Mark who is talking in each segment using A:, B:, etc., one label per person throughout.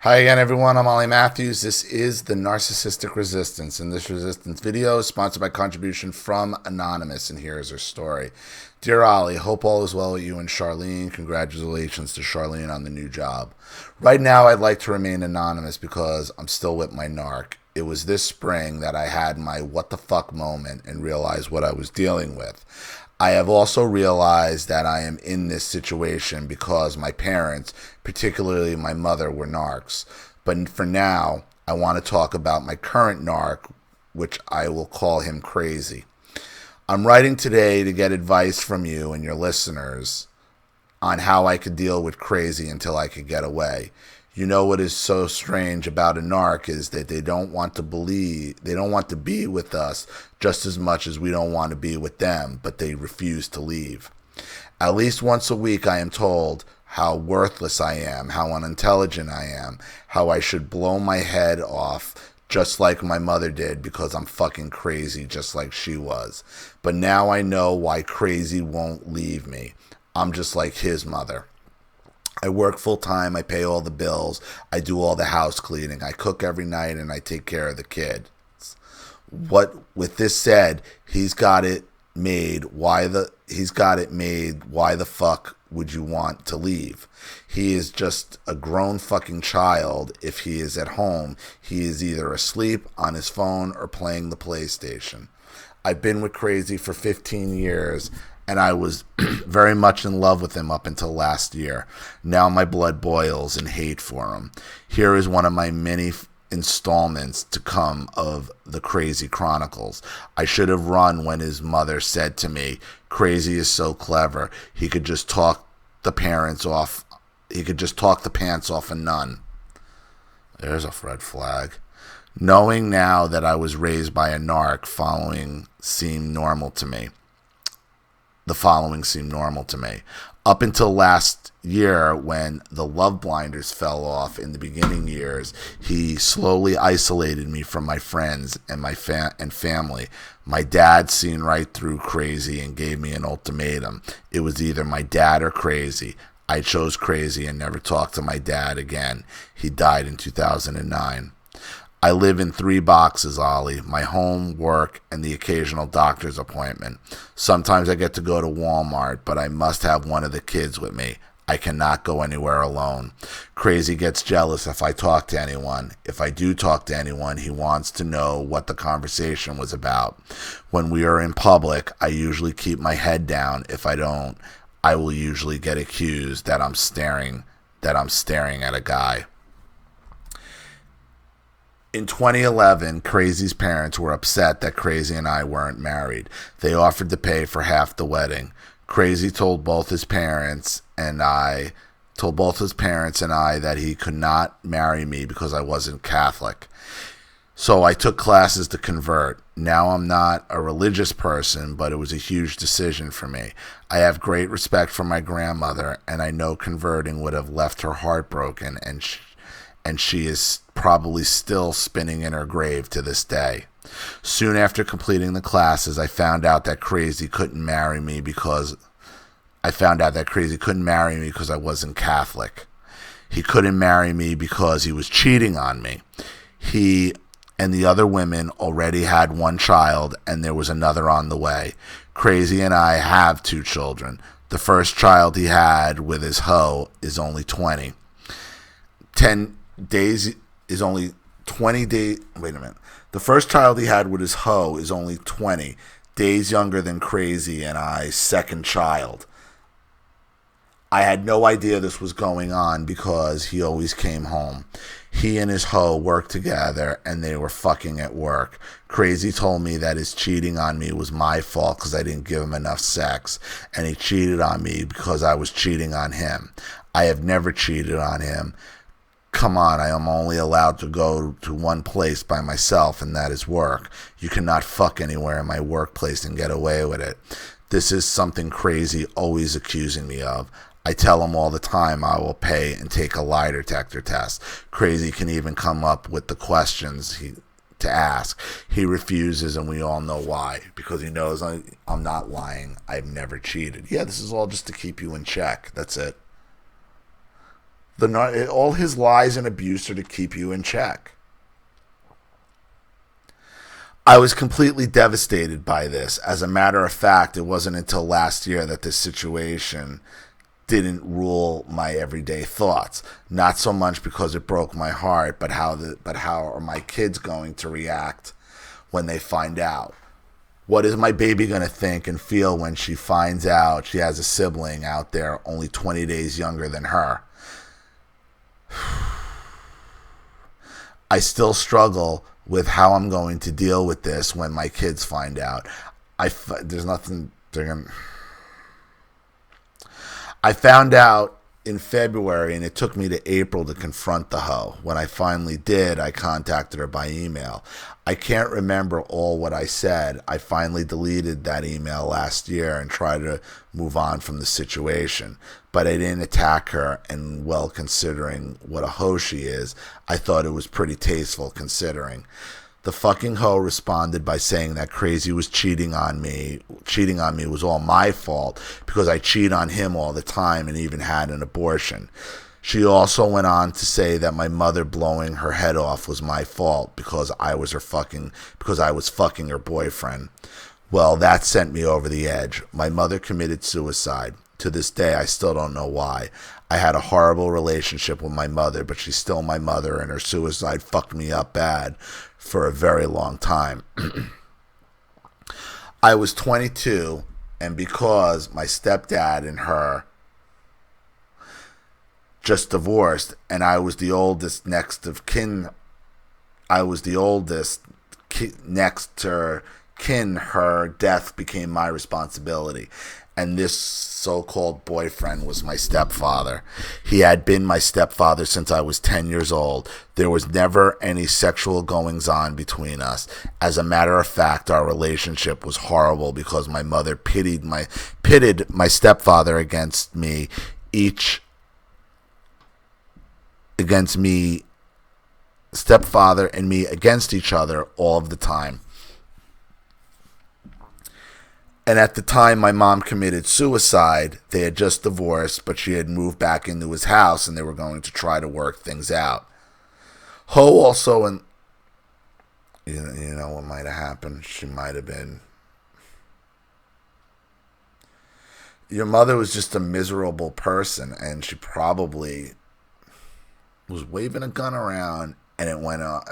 A: Hi again, everyone. I'm Ollie Matthews. This is the Narcissistic Resistance, and this resistance video is sponsored by contribution from Anonymous, and here is her story. Dear Ollie, hope all is well with you and Charlene. Congratulations to Charlene on the new job. Right now, I'd like to remain anonymous because I'm still with my narc. It was this spring that I had my what the fuck moment and realized what I was dealing with. I have also realized that I am in this situation because my parents, particularly my mother, were narcs. But for now, I want to talk about my current narc, which I will call him Crazy. I'm writing today to get advice from you and your listeners on how I could deal with Crazy until I could get away. You know what is so strange about a narc is that they don't want to be with us just as much as we don't want to be with them, but they refuse to leave. At least once a week I am told how worthless I am, how unintelligent I am, how I should blow my head off just like my mother did because I'm fucking crazy just like she was. But now I know why Crazy won't leave me. I'm just like his mother. I work full time, I pay all the bills, I do all the house cleaning, I cook every night, and I take care of the kid. With this said, he's got it made. Why the fuck would you want to leave? He is just a grown fucking child. If he is at home, he is either asleep, on his phone, or playing the PlayStation. I've been with Crazy for 15 years, and I was very much in love with him up until last year. Now my blood boils in hate for him. Here is one of my many installments to come of the Crazy Chronicles. I should have run when his mother said to me, Crazy is so clever, he could just talk the pants off a nun. There's a red flag. Knowing now that I was raised by a narc, the following seemed normal to me. Up until last year, when the love blinders fell off in the beginning years, he slowly isolated me from my friends and my family. My dad seen right through Crazy and gave me an ultimatum. It was either my dad or Crazy. I chose Crazy and never talked to my dad again. He died in 2009. I live in 3 boxes, Ollie. My home, work, and the occasional doctor's appointment. Sometimes I get to go to Walmart, but I must have one of the kids with me. I cannot go anywhere alone. Crazy gets jealous if I talk to anyone. If I do talk to anyone, he wants to know what the conversation was about. When we are in public, I usually keep my head down. If I don't, I will usually get accused that I'm staring at a guy. In 2011, Crazy's parents were upset that Crazy and I weren't married. They offered to pay for half the wedding. Crazy told both his parents and I that he could not marry me because I wasn't Catholic. So I took classes to convert. Now I'm not a religious person, but it was a huge decision for me. I have great respect for my grandmother, and I know converting would have left her heartbroken, and she is probably still spinning in her grave to this day. Soon after completing the classes, I found out that Crazy couldn't marry me because I wasn't Catholic. He couldn't marry me because he was cheating on me. He and the other women already had 1 child, and there was another on the way. Crazy and I have 2 children. The first child he had with his hoe is only 20. 10 days is only 20 days. Wait a minute. The first child he had with his hoe is only 20 days younger than Crazy and I's second child. I had no idea this was going on because he always came home. He and his hoe worked together and they were fucking at work. Crazy told me that his cheating on me was my fault because I didn't give him enough sex, and he cheated on me because I was cheating on him. I have never cheated on him. Come on, I am only allowed to go to one place by myself, and that is work. You cannot fuck anywhere in my workplace and get away with it. This is something Crazy always accusing me of. I tell him all the time I will pay and take a lie detector test. Crazy can even come up with the questions to ask. He refuses, and we all know why. Because he knows I'm not lying. I've never cheated. Yeah, this is all just to keep you in check. That's it. All his lies and abuse are to keep you in check. I was completely devastated by this. As a matter of fact, it wasn't until last year that this situation didn't rule my everyday thoughts. Not so much because it broke my heart, but how are my kids going to react when they find out? What is my baby going to think and feel when she finds out she has a sibling out there only 20 days younger than her? I still struggle with how I'm going to deal with this when my kids find out. There's nothing they're going to... I found out in February, and it took me to April to confront the hoe. When I finally did, I contacted her by email. I can't remember all what I said. I finally deleted that email last year and tried to move on from the situation. But I didn't attack her, and well, considering what a hoe she is, I thought it was pretty tasteful considering. The fucking hoe responded by saying that Crazy was cheating on me. Cheating on me was all my fault because I cheat on him all the time and even had an abortion. She also went on to say that my mother blowing her head off was my fault because I was fucking her boyfriend. Well, that sent me over the edge. My mother committed suicide. To this day, I still don't know why. I had a horrible relationship with my mother, but she's still my mother, and her suicide fucked me up bad for a very long time. I was 22, and because my stepdad and her just divorced, and I was the oldest next of kin, next to kin, her death became my responsibility. And this so-called boyfriend was my stepfather. He had been my stepfather since I was 10 years old. There was never any sexual goings-on between us. As a matter of fact, our relationship was horrible because my mother pitted my stepfather against me, stepfather and me against each other all of the time. And at the time my mom committed suicide, they had just divorced, but she had moved back into his house and they were going to try to work things out. Ho also, and you know what might have happened? She might have been... Your mother was just a miserable person, and she probably was waving a gun around and it went on.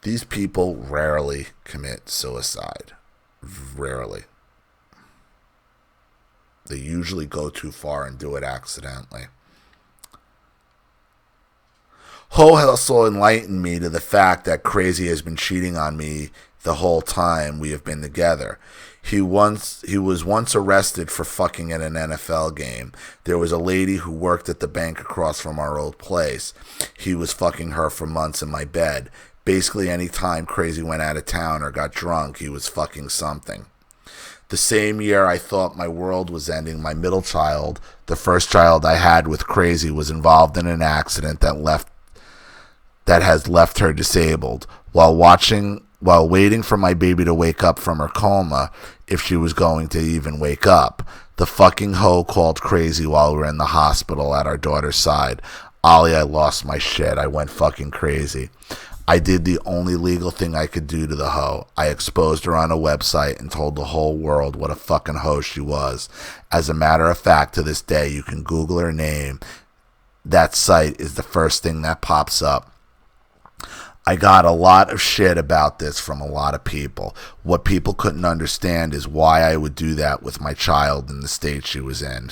A: These people rarely commit suicide. Rarely. They usually go too far and do it accidentally. Ho also enlightened me to the fact that Crazy has been cheating on me the whole time we have been together. He was once arrested for fucking at an NFL game. There was a lady who worked at the bank across from our old place. He was fucking her for months in my bed. Basically, any time Crazy went out of town or got drunk, he was fucking something. The same year I thought my world was ending, my middle child, the first child I had with Crazy, was involved in an accident that has left her disabled. While waiting for my baby to wake up from her coma, if she was going to even wake up, the fucking hoe called Crazy while we were in the hospital at our daughter's side. Ollie, I lost my shit. I went fucking crazy. I did the only legal thing I could do to the hoe. I exposed her on a website and told the whole world what a fucking hoe she was. As a matter of fact, to this day, you can Google her name. That site is the first thing that pops up. I got a lot of shit about this from a lot of people. What people couldn't understand is why I would do that with my child in the state she was in.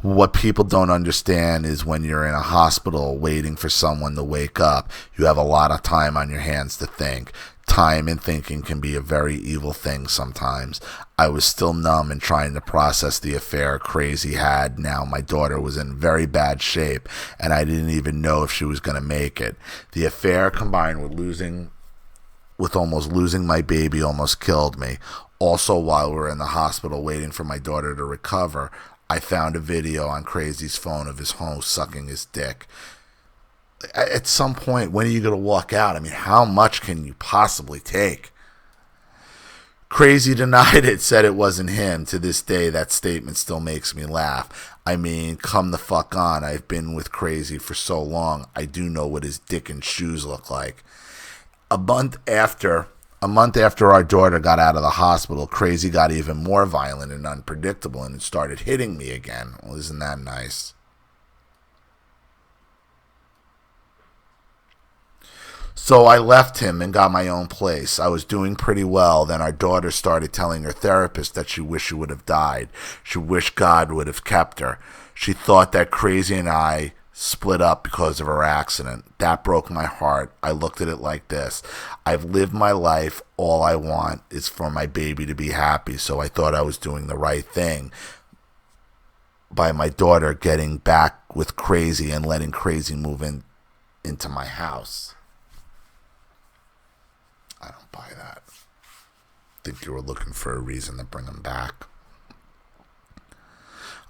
A: What people don't understand is when you're in a hospital waiting for someone to wake up, you have a lot of time on your hands to think. Time and thinking can be a very evil thing sometimes. I was still numb and trying to process the affair Crazy had. Now my daughter was in very bad shape, and I didn't even know if she was going to make it. The affair combined with almost losing my baby almost killed me. Also, while we were in the hospital waiting for my daughter to recover, I found a video on Crazy's phone of his hoe sucking his dick. At some point, when are you going to walk out? I mean, how much can you possibly take? Crazy denied it, said it wasn't him. To this day, that statement still makes me laugh. I mean, come the fuck on. I've been with Crazy for so long. I do know what his dick and shoes look like. A month after our daughter got out of the hospital, Crazy got even more violent and unpredictable and started hitting me again. Well, isn't that nice? So I left him and got my own place. I was doing pretty well. Then our daughter started telling her therapist that she wished she would have died. She wished God would have kept her. She thought that Crazy and I split up because of her accident. That broke my heart. I looked at it like this. I've lived my life. All I want is for my baby to be happy. So I thought I was doing the right thing by my daughter getting back with Crazy and letting Crazy move into my house. I don't buy that. I think you were looking for a reason to bring him back.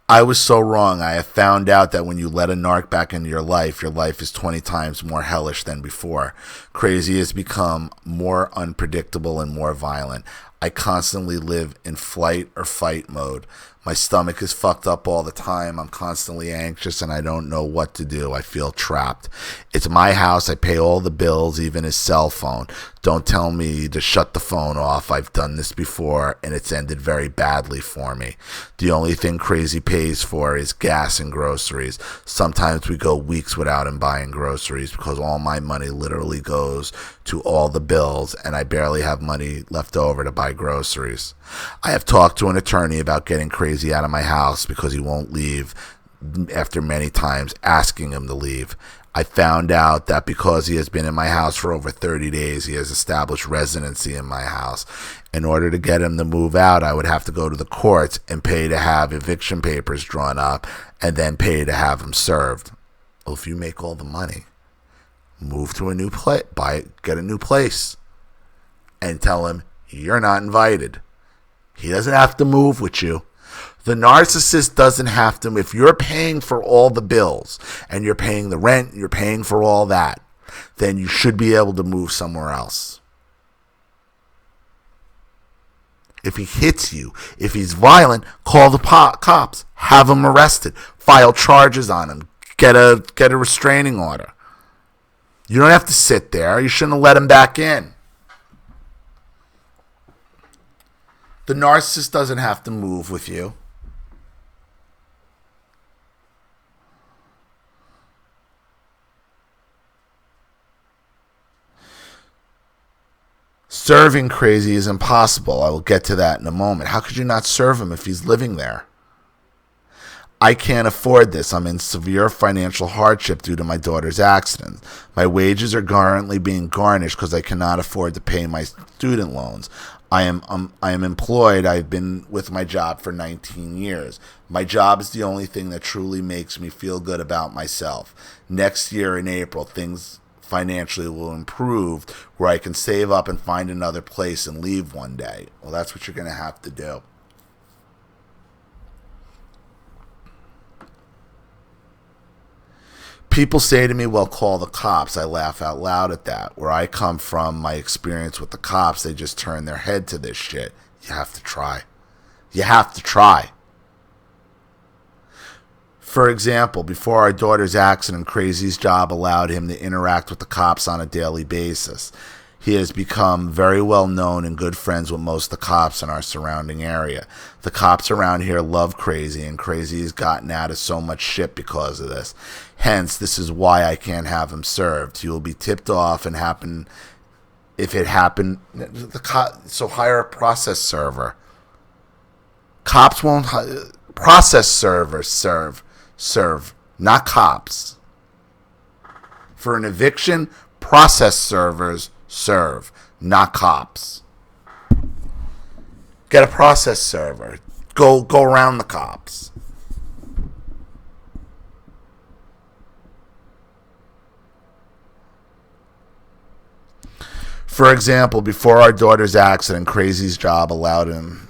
A: I was so wrong. I have found out that when you let a narc back into your life is 20 times more hellish than before. Crazy has become more unpredictable and more violent. I constantly live in flight or fight mode. My stomach is fucked up all the time. I'm constantly anxious and I don't know what to do. I feel trapped. It's my house. I pay all the bills, even his cell phone. Don't tell me to shut the phone off. I've done this before and it's ended very badly for me. The only thing Crazy pays for is gas and groceries. Sometimes we go weeks without him buying groceries because all my money literally goes to all the bills and I barely have money left over to buy groceries. I have talked to an attorney about getting Crazy out of my house because he won't leave after many times asking him to leave. I found out that because he has been in my house for over 30 days, he has established residency in my house. In order to get him to move out, I would have to go to the courts and pay to have eviction papers drawn up and then pay to have him served. Well, if you make all the money, move to a new place, get a new place, and tell him you're not invited. He doesn't have to move with you. The narcissist doesn't have to. If you're paying for all the bills and you're paying the rent, you're paying for all that, then you should be able to move somewhere else. If he hits you, if he's violent, call the cops. Have him arrested. File charges on him. Get a restraining order. You don't have to sit there. You shouldn't have let him back in. The narcissist doesn't have to move with you. Serving Crazy is impossible. I will get to that in a moment. How could you not serve him if he's living there? I can't afford this. I'm in severe financial hardship due to my daughter's accident. My wages are currently being garnished because I cannot afford to pay my student loans. I am employed. I've been with my job for 19 years. My job is the only thing that truly makes me feel good about myself. Next year in April, things financially will improve where I can save up and find another place and leave one day. Well, that's what you're going to have to do. People say to me, well, call the cops. I laugh out loud at that. Where I come from, my experience with the cops, they just turn their head to this shit. You have to try. You have to try. For example, before our daughter's accident, Crazy's job allowed him to interact with the cops on a daily basis. He has become very well known and good friends with most of the cops in our surrounding area. The cops around here love Crazy, and Crazy has gotten out of so much shit because of this. Hence, this is why I can't have him served. He will be tipped off and happen if it happened. So hire a process server. Cops won't process servers serve, not cops. For an eviction, process servers serve, not cops. Get a process server. Go around the cops. For example, before our daughter's accident, Crazy's job allowed him.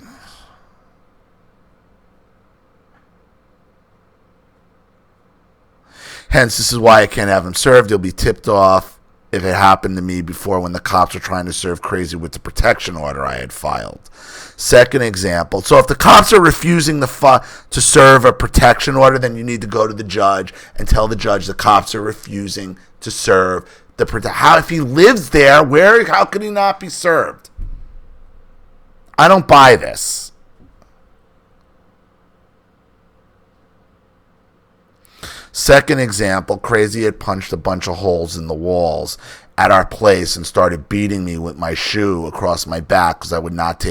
A: Hence, this is why I can't have him served. He'll be tipped off if it happened to me before when the cops were trying to serve Crazy with the protection order I had filed. Second example, so if the cops are refusing to serve a protection order, then you need to go to the judge and tell the judge the cops are refusing to serve the protection. How, if he lives there, how could he not be served? I don't buy this. Second example, Crazy had punched a bunch of holes in the walls at our place and started beating me with my shoe across my back because I would not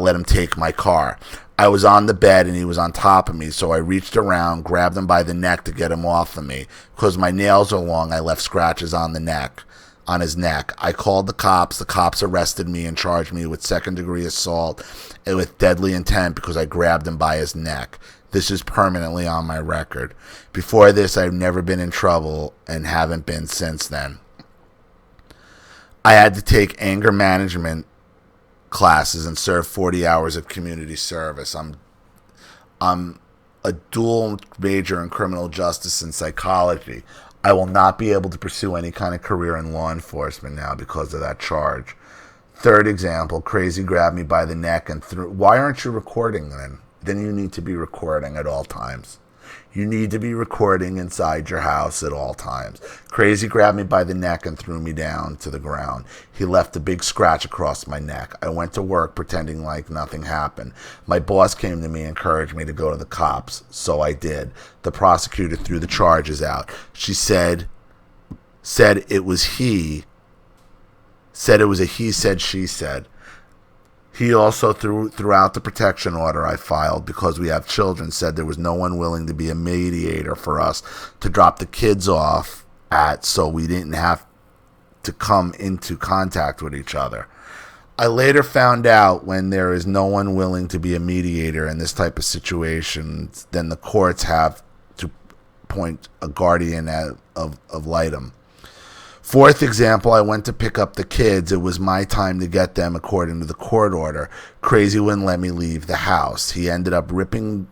A: let him take my car. I was on the bed and he was on top of me, so I reached around, grabbed him by the neck to get him off of me. Because my nails are long, I left scratches on his neck. I called the cops. The cops arrested me and charged me with second-degree assault and with deadly intent because I grabbed him by his neck. This is permanently on my record. Before this, I've never been in trouble and haven't been since then. I had to take anger management classes and serve 40 hours of community service. I'm a dual major in criminal justice and psychology. I will not be able to pursue any kind of career in law enforcement now because of that charge. Third example, Crazy grabbed me by the neck and threw. Why aren't you recording then? Then you need to be recording at all times. You need to be recording inside your house at all times. Crazy grabbed me by the neck and threw me down to the ground. He left a big scratch across my neck. I went to work pretending like nothing happened. My boss came to me and encouraged me to go to the cops, so I did. The prosecutor threw the charges out. She said it was he. Said it was a he said, she said. He also threw out the protection order I filed because we have children, said there was no one willing to be a mediator for us to drop the kids off at, so we didn't have to come into contact with each other. I later found out when there is no one willing to be a mediator in this type of situation, then the courts have to appoint a guardian of litem. Fourth example, I went to pick up the kids. It was my time to get them according to the court order. Crazy wouldn't let me leave the house. He ended up ripping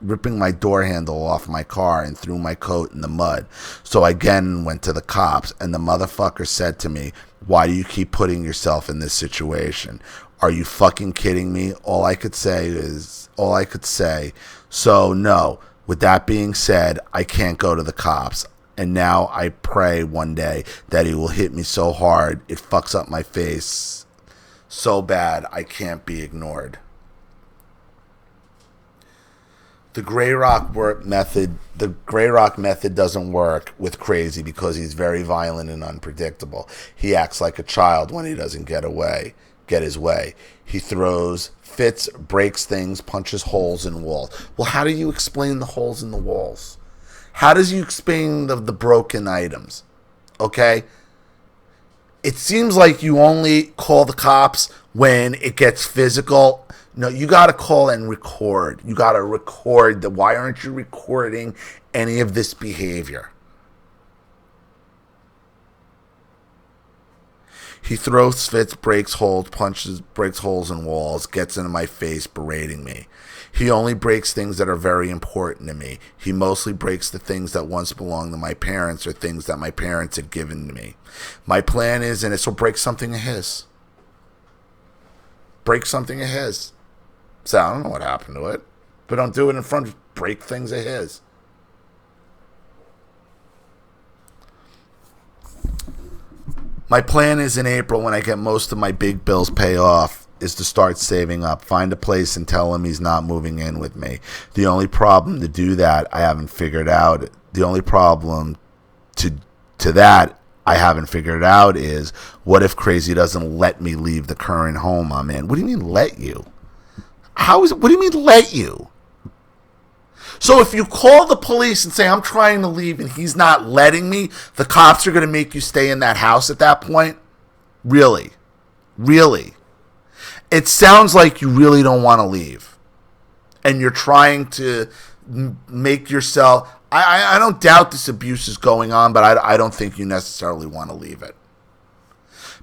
A: my door handle off my car and threw my coat in the mud. So I again went to the cops, and the motherfucker said to me, "Why do you keep putting yourself in this situation? Are you fucking kidding me?" All I could say. So no, with that being said, I can't go to the cops. And now I pray one day that he will hit me so hard it fucks up my face so bad I can't be ignored. The Grey Rock method doesn't work with Crazy because he's very violent and unpredictable. He acts like a child when he doesn't get his way. He throws fits, breaks things, punches holes in walls. Well, how do you explain the holes in the walls? How does you explain the broken items? Okay? It seems like you only call the cops when it gets physical. No, you got to call and record. You got to record. Why aren't you recording any of this behavior? He throws fits, breaks holes in walls, gets into my face, berating me. He only breaks things that are very important to me. He mostly breaks the things that once belonged to my parents or things that my parents had given to me. My plan is, and so break something of his. Break something of his. So I don't know what happened to it, but don't do it in front of, break things of his. My plan is in April, when I get most of my big bills paid off, is to start saving up, find a place and tell him he's not moving in with me. The only problem to do that I haven't figured out. The only problem to that I haven't figured out is, what if Crazy doesn't let me leave the current home I'm in? What do you mean let you? What do you mean let you? So if you call the police and say, I'm trying to leave and he's not letting me, the cops are going to make you stay in that house at that point? Really? Really? It sounds like you really don't want to leave. And you're trying to make yourself... I don't doubt this abuse is going on, but I don't think you necessarily want to leave it.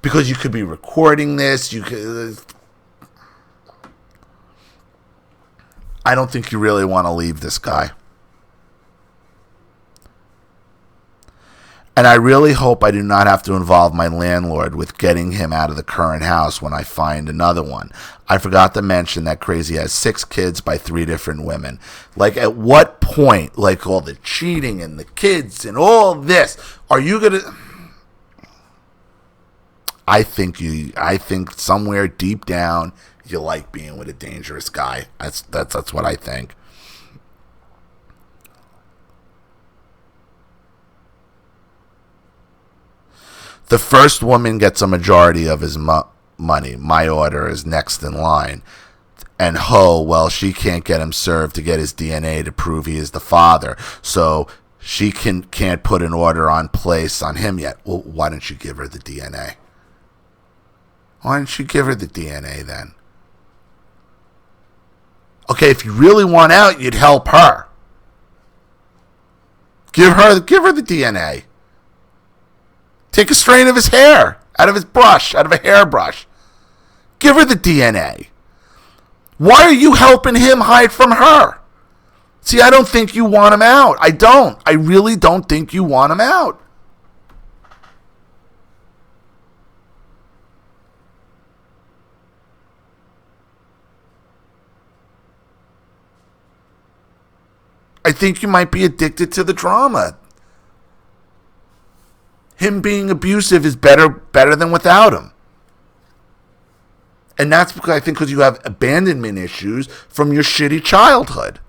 A: Because you could be recording this. I don't think you really want to leave this guy. And I really hope I do not have to involve my landlord with getting him out of the current house when I find another one. I forgot to mention that Crazy has 6 kids by 3 different women. Like, at what point, like all the cheating and the kids and all this, are you going to... I think somewhere deep down you like being with a dangerous guy. That's what I think. The first woman gets a majority of his money. My order is next in line. And Ho, well, she can't get him served to get his DNA to prove he is the father. So she can't put an order on place on him yet. Well, why don't you give her the DNA? Why don't you give her the DNA then? Okay, if you really want out, you'd help her. Give her the DNA. Take a strain of his hair out of his brush, out of a hairbrush. Give her the DNA. Why are you helping him hide from her? See, I don't think you want him out. I don't. I really don't think you want him out. I think you might be addicted to the drama. Him being abusive is better than without him. And that's because I think because you have abandonment issues from your shitty childhood.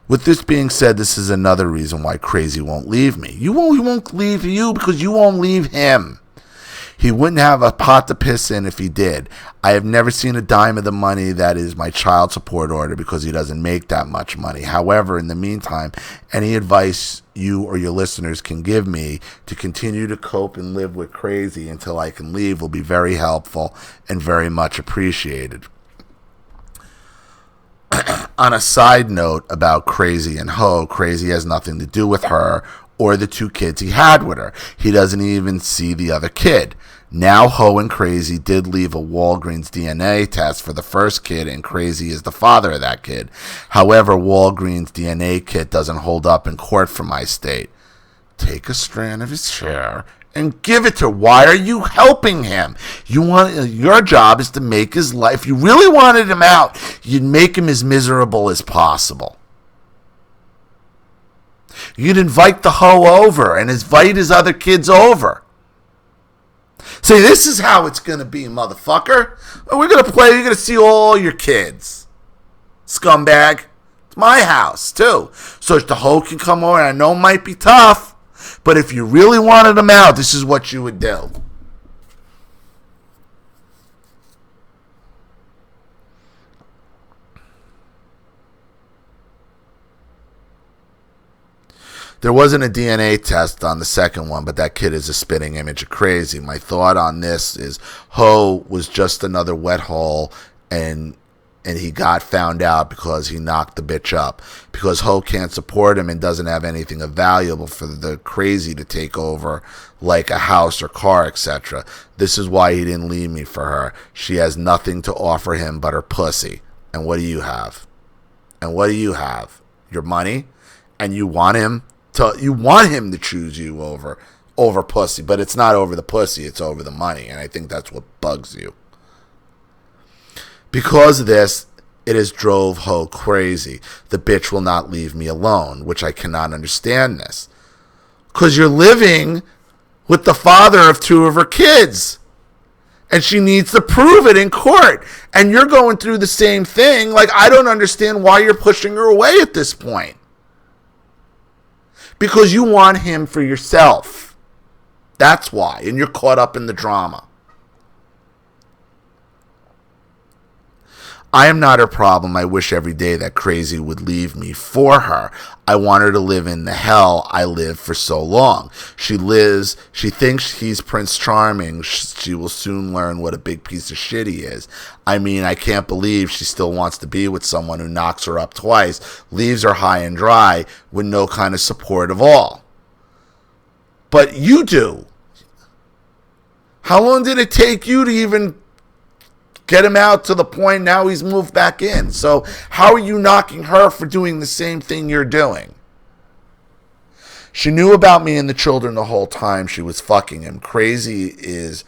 A: With this being said, this is another reason why Crazy won't leave me. He won't leave you because you won't leave him. He wouldn't have a pot to piss in if he did. I have never seen a dime of the money that is my child support order because he doesn't make that much money. However, in the meantime, any advice you or your listeners can give me to continue to cope and live with Crazy until I can leave will be very helpful and very much appreciated. On a side note about Crazy and Ho, Crazy has nothing to do with her or the 2 kids he had with her. He doesn't even see the other kid. Now Ho and Crazy did leave a Walgreens DNA test for the first kid, and Crazy is the father of that kid. However, Walgreens DNA kit doesn't hold up in court for my state. Take a strand of his hair and give it to her. Why are you helping him? Your job is to make his life. If you really wanted him out, you'd make him as miserable as possible. You'd invite the Ho over and invite his other kids over. Say, this is how it's going to be, motherfucker. We're going to play. You're going to see all your kids. Scumbag. It's my house, too. So the Ho can come over. I know it might be tough. But if you really wanted him out, this is what you would do. There wasn't a DNA test on the second one, but that kid is a spitting image of Crazy. My thought on this is Ho was just another wet hole, and he got found out because he knocked the bitch up. Because Ho can't support him and doesn't have anything of valuable for the Crazy to take over, like a house or car, etc. This is why he didn't leave me for her. She has nothing to offer him but her pussy. And what do you have? And what do you have? Your money? And you want him to choose you over pussy, but it's not over the pussy, it's over the money, and I think that's what bugs you. Because of this, it has drove Ho crazy. The bitch will not leave me alone, which I cannot understand this. Because you're living with the father of 2 of her kids, and she needs to prove it in court, and you're going through the same thing. Like, I don't understand why you're pushing her away at this point. Because you want him for yourself. That's why. And you're caught up in the drama. I am not her problem. I wish every day that Crazy would leave me for her. I want her to live in the hell I lived for so long. She thinks he's Prince Charming. She will soon learn what a big piece of shit he is. I mean, I can't believe she still wants to be with someone who knocks her up twice, leaves her high and dry with no kind of support of all. But you do. How long did it take you to even get him out to the point now he's moved back in? So how are you knocking her for doing the same thing you're doing? She knew about me and the children the whole time she was fucking him. Crazy is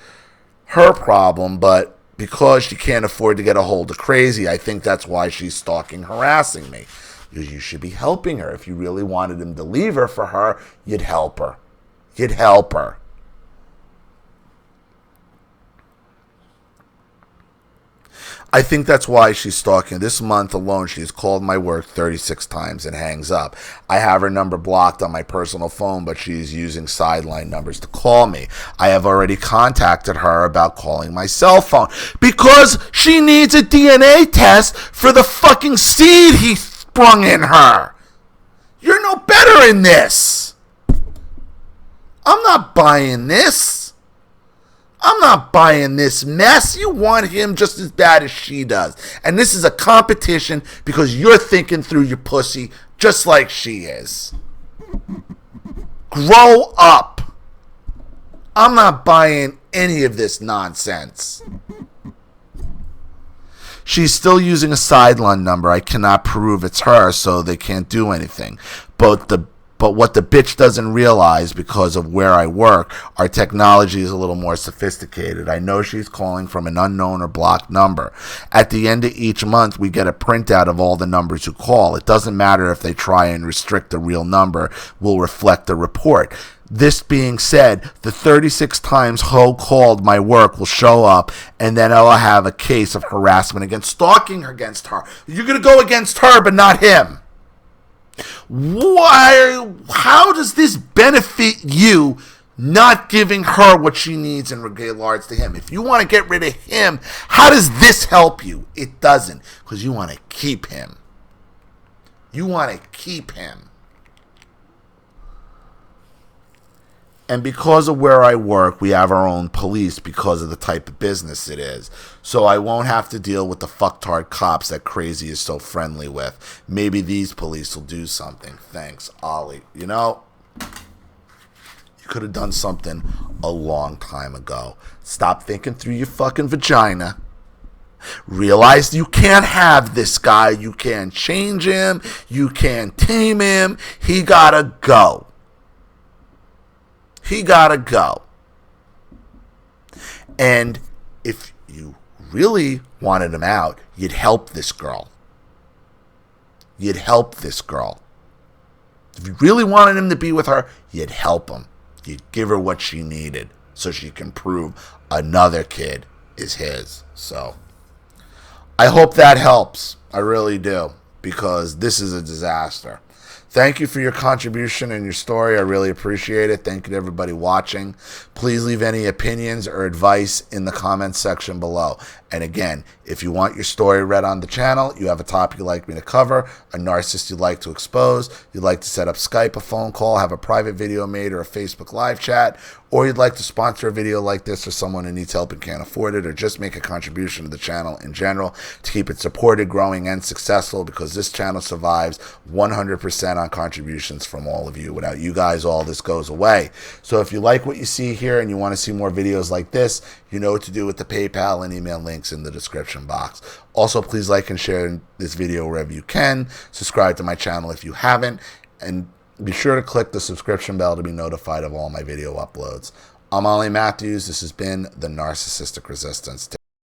A: her problem, but because she can't afford to get a hold of Crazy, I think that's why she's stalking, harassing me. You should be helping her. If you really wanted him to leave her for her, you'd help her. You'd help her. I think that's why she's stalking. This month alone, she's called my work 36 times and hangs up. I have her number blocked on my personal phone, but she's using sideline numbers to call me. I have already contacted her about calling my cell phone because she needs a DNA test for the fucking seed he sprung in her. You're no better in this. I'm not buying this. I'm not buying this mess. You want him just as bad as she does. And this is a competition because you're thinking through your pussy just like she is. Grow up. I'm not buying any of this nonsense. She's still using a sideline number. I cannot prove it's her, so they can't do anything. But what the bitch doesn't realize, because of where I work, our technology is a little more sophisticated. I know she's calling from an unknown or blocked number. At the end of each month, we get a printout of all the numbers who call. It doesn't matter if they try and restrict the real number, we'll reflect the report. This being said, the 36 times Ho called my work will show up, and then I'll have a case of harassment against stalking against her. You're going to go against her, but not him. Why? How does this benefit you, not giving her what she needs in regards to him? If you want to get rid of him, how does this help you? It doesn't, because you want to keep him. You want to keep him. And because of where I work, we have our own police because of the type of business it is. So I won't have to deal with the fucktard cops that Crazy is so friendly with. Maybe these police will do something. Thanks, Ollie. You know, you could have done something a long time ago. Stop thinking through your fucking vagina. Realize you can't have this guy. You can't change him. You can't tame him. He gotta go. He gotta go. And if you really wanted him out, you'd help this girl. You'd help this girl. If you really wanted him to be with her, you'd help him. You'd give her what she needed so she can prove another kid is his. So I hope that helps. I really do, because this is a disaster. Thank you for your contribution and your story. I really appreciate it. Thank you to everybody watching. Please leave any opinions or advice in the comments section below. And again, if you want your story read on the channel, you have a topic you'd like me to cover, a narcissist you'd like to expose, you'd like to set up Skype, a phone call, have a private video made, or a Facebook live chat, or you'd like to sponsor a video like this for someone who needs help and can't afford it, or just make a contribution to the channel in general to keep it supported, growing, and successful, because this channel survives 100% on contributions from all of you. Without you guys, all this goes away. So if you like what you see here and you want to see more videos like this, you know what to do with the PayPal and email links in the description box. Also, please like and share this video wherever you can. Subscribe to my channel if you haven't, and be sure to click the subscription bell to be notified of all my video uploads. I'm Ollie Matthews. This has been the Narcissistic Resistance.